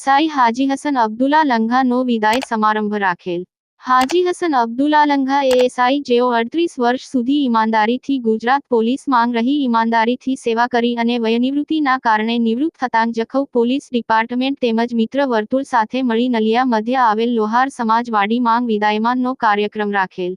ASI હાજી હસન અબ્દુલ્લા લંઘાનો વિદાય સમારંભ રાખેલ। હાજી હસન અબ્દુલ્લા લંઘા એએસઆઈ જેઓ 38 વર્ષ સુધી ઈમાનદારીથી ગુજરાત પોલીસમાં રહી ઈમાનદારીથી સેવા કરી અને વયનિવૃત્તિના કારણે નિવૃત્ત થતાં જખૌ પોલીસ ડિપાર્ટમેન્ટ તેમજ મિત્ર વર્તુળ સાથે મળી નલિયા મધ્ય આવેલ લોહાર સમાજવાડીમાં વિદાયમાનનો કાર્યક્રમ રાખેલ,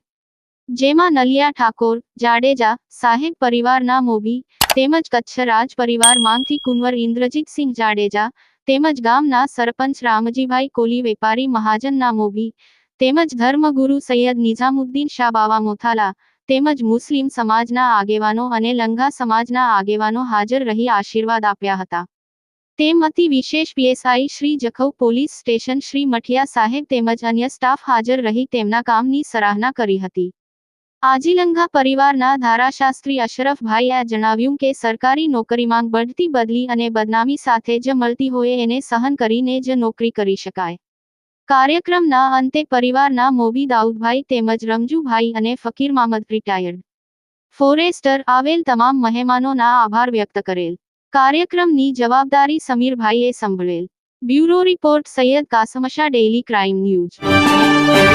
જેમાં નલિયા ઠાકોર, જાડેજા સાહેબ પરિવારના મોભી તેમજ કચ્છ રાજ પરિવારમાંથી કુંવર ઇન્દ્રજીતસિંહ જાડેજા તેમજ ગામના સરપંચ રામજીભાઈ કોલી, વેપારી મહાજનના મોભી તેમજ ધર્મગુરુ સૈયદ નિઝામુદ્દીન શાહ બાવા મોથાલા તેમજ મુસ્લિમ સમાજના આગેવાનો અને લંઘા સમાજના આગેવાનો હાજર રહી આશીર્વાદ આપ્યા હતા। તેમ અતિ વિશેષ PSI Shri Jakhau police station Shri mathiya સાહેબ તેમજ અન્ય સ્ટાફ હાજર રહી તેમના કામની સરાહના કરી હતી। આજીલંઘા પરિવારના ધારાશાસ્ત્રી અશરફભાઈએ જણાવ્યું કે સરકારી નોકરીમાં બઢતી બદલી અને બદનામી સાથે જ મળતી હોય એને સહન કરીને જ નોકરી કરી શકાય। કાર્યક્રમના અંતે પરિવારના મોભી દાઉદભાઈ તેમજ રમજુભાઈ અને ફકીર મામદ રિટાયર્ડ ફોરેસ્ટર આવેલ તમામ મહેમાનોના આભાર વ્યક્ત કરેલ। કાર્યક્રમની જવાબદારી સમીરભાઈએ સંભળેલ। Bureau report Sayed Kasamsha, daily crime news.